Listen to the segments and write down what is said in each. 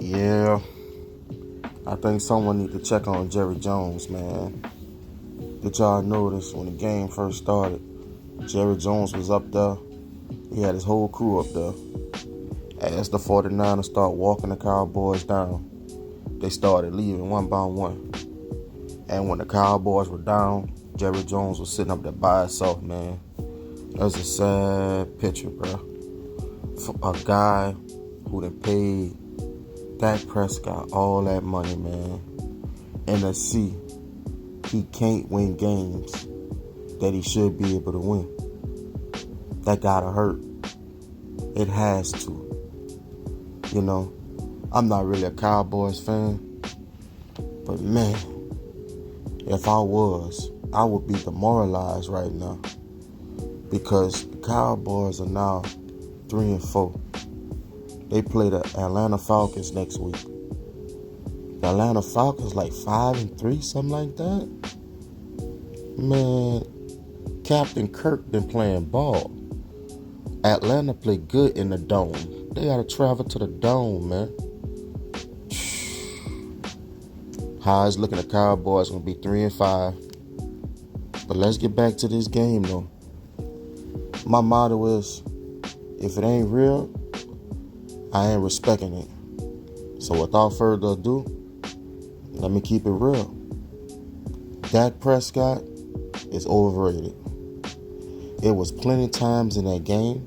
Yeah, I think someone need to check on Jerry Jones, man. Did y'all notice when the game first started, Jerry Jones was up there. He had his whole crew up there. As the 49ers started walking the Cowboys down, they started leaving one by one. And when the Cowboys were down, Jerry Jones was sitting up there by himself, man. That's a sad picture, bro. For a guy who done paid Dak Prescott all that money, man, and to see he can't win games that he should be able to win. That gotta hurt. It has to. You know, I'm not really a Cowboys fan, but man, if I was, I would be demoralized right now because the Cowboys are now 3-4. They play the Atlanta Falcons next week. The Atlanta Falcons like 5-3, something like that. Man, Captain Kirk been playing ball. Atlanta play good in the dome. They gotta travel to the dome, man. How it's looking, the Cowboys gonna be 3-5. But let's get back to this game though. My motto is, if it ain't real, I ain't respecting it. So without further ado, let me keep it real. Dak Prescott is overrated. It was plenty times in that game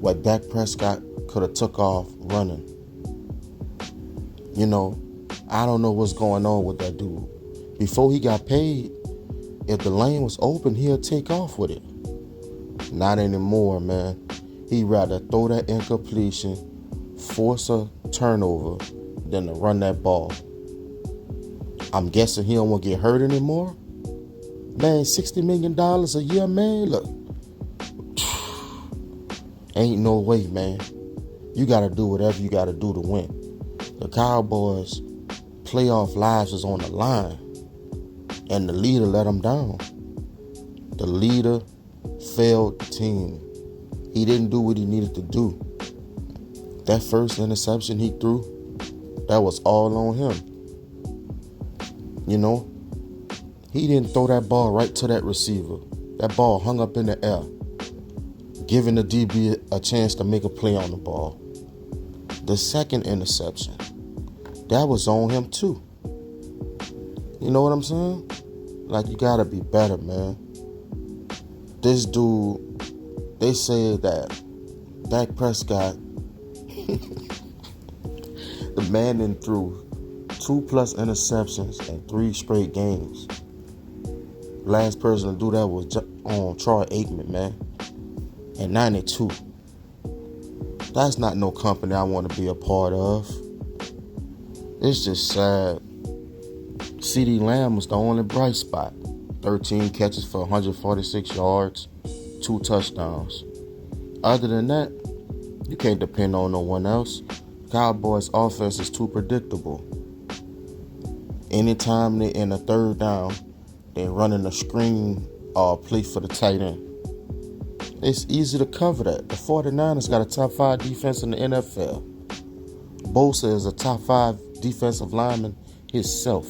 where Dak Prescott could have took off running. You know, I don't know what's going on with that dude. Before he got paid, if the lane was open, he'll take off with it. Not anymore, man. He'd rather throw that incompletion, force a turnover, than to run that ball. I'm guessing he don't want to get hurt anymore. Man, $60 million a year, man. Look, ain't no way, man. You got to do whatever you got to do to win. The Cowboys' playoff lives is on the line, and the leader let them down. The leader failed the team. He didn't do what he needed to do. That first interception he threw, that was all on him. You know, he didn't throw that ball right to that receiver. That ball hung up in the air, giving the DB a chance to make a play on the ball. The second interception, that was on him too. You know what I'm saying? Like, you gotta be better, man. This dude, they said that Dak Prescott, the man then threw 2+ interceptions in 3 straight games. Last person to do that was Troy Aikman, man, in 92. That's not no company I want to be a part of. It's just sad. CeeDee Lamb was the only bright spot. 13 catches for 146 yards, 2 touchdowns. Other than that, you can't depend on no one else. Cowboys' offense is too predictable. Anytime they're in a third down, they're running a screen or play for the tight end. It's easy to cover that. The 49ers got a top 5 defense in the NFL. Bosa is a top 5 defensive lineman himself.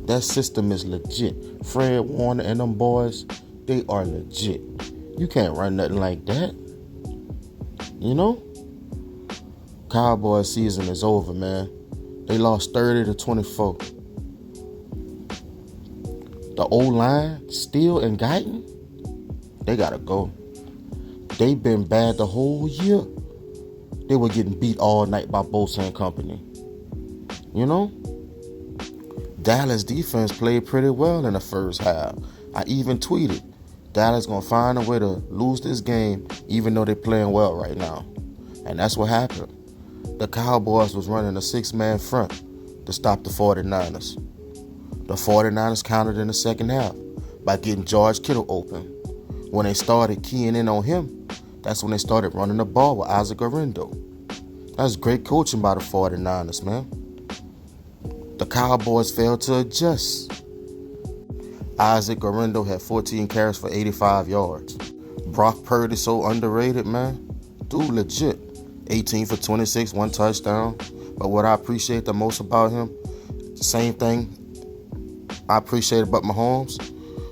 That system is legit. Fred Warner and them boys, they are legit. You can't run nothing like that. You know? Cowboys season is over, man. They lost 30-24. The O-line, Steele and Guyton, they gotta go. They've been bad the whole year. They were getting beat all night by Bosa and company. You know? Dallas defense played pretty well in the first half. I even tweeted, Dallas gonna find a way to lose this game even though they're playing well right now. And that's what happened. The Cowboys was running a 6-man front to stop the 49ers. The 49ers countered in the second half by getting George Kittle open. When they started keying in on him, that's when they started running the ball with Isaac Guerrero. That's great coaching by the 49ers, man. The Cowboys failed to adjust. Isaac Guerrero had 14 carries for 85 yards. Brock Purdy so underrated, man. Dude legit. 18 for 26, 1 touchdown. But what I appreciate the most about him, same thing I appreciate about Mahomes,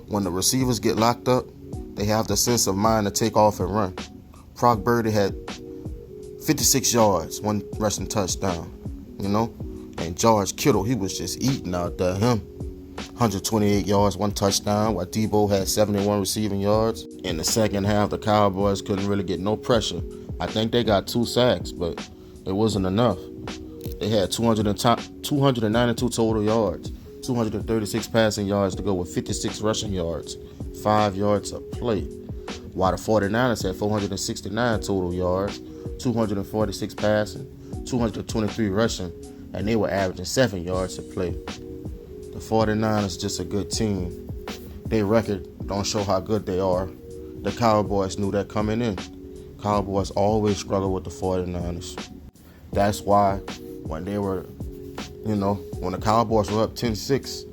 when the receivers get locked up, they have the sense of mind to take off and run. Brock Purdy had 56 yards, 1 rushing touchdown, And George Kittle, he was just eating out there. Him, 128 yards, 1 touchdown, while Debo had 71 receiving yards. In the second half, the Cowboys couldn't really get no pressure. I think they got 2 sacks, but it wasn't enough. They had 292 total yards, 236 passing yards to go with 56 rushing yards, 5 yards a play. While the 49ers had 469 total yards, 246 passing, 223 rushing, and they were averaging 7 yards a play. The 49ers just a good team. Their record don't show how good they are. The Cowboys knew that coming in. Cowboys always struggle with the 49ers. That's why when they were, when the Cowboys were up 10-6,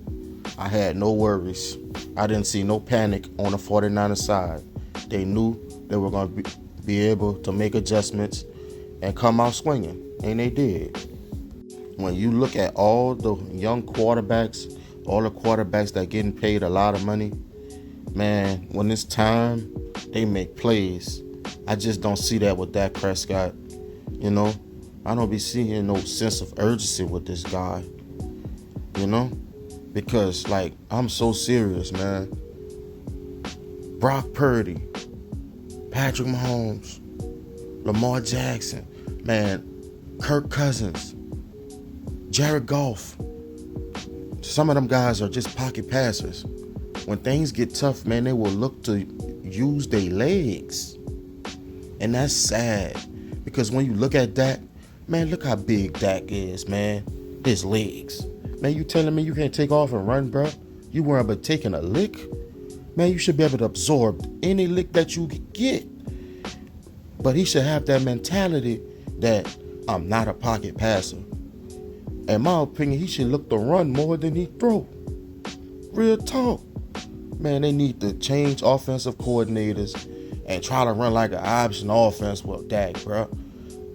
I had no worries. I didn't see no panic on the 49ers side. They knew they were going to be able to make adjustments and come out swinging, and they did. When you look at all the young quarterbacks, all the quarterbacks that getting paid a lot of money, man, when it's time, they make plays. I just don't see that with Dak Prescott. I don't be seeing no sense of urgency with this guy. Because, I'm so serious, man. Brock Purdy, Patrick Mahomes, Lamar Jackson, man, Kirk Cousins, Jared Goff. Some of them guys are just pocket passers. When things get tough, man, they will look to use their legs. And that's sad. Because when you look at Dak, man, look how big Dak is, man. His legs. Man, you telling me you can't take off and run, bro? You worry about taking a lick? Man, you should be able to absorb any lick that you get. But he should have that mentality that I'm not a pocket passer. In my opinion, he should look to run more than he throw. Real talk. Man, they need to change offensive coordinators and try to run like an option offense with Dak, bro.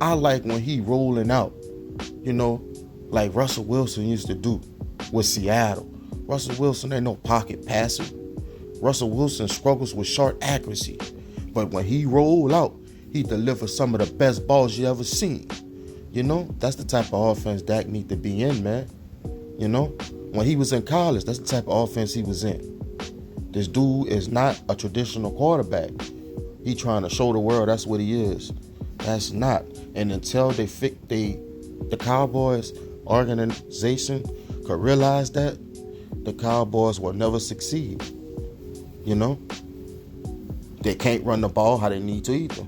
I like when he rolling out, like Russell Wilson used to do with Seattle. Russell Wilson ain't no pocket passer. Russell Wilson struggles with short accuracy. But when he roll out, he delivers some of the best balls you ever seen. That's the type of offense Dak need to be in, man. When he was in college, that's the type of offense he was in. This dude is not a traditional quarterback. He trying to show the world that's what he is. That's not. And until the Cowboys organization could realize that, the Cowboys will never succeed. They can't run the ball how they need to either.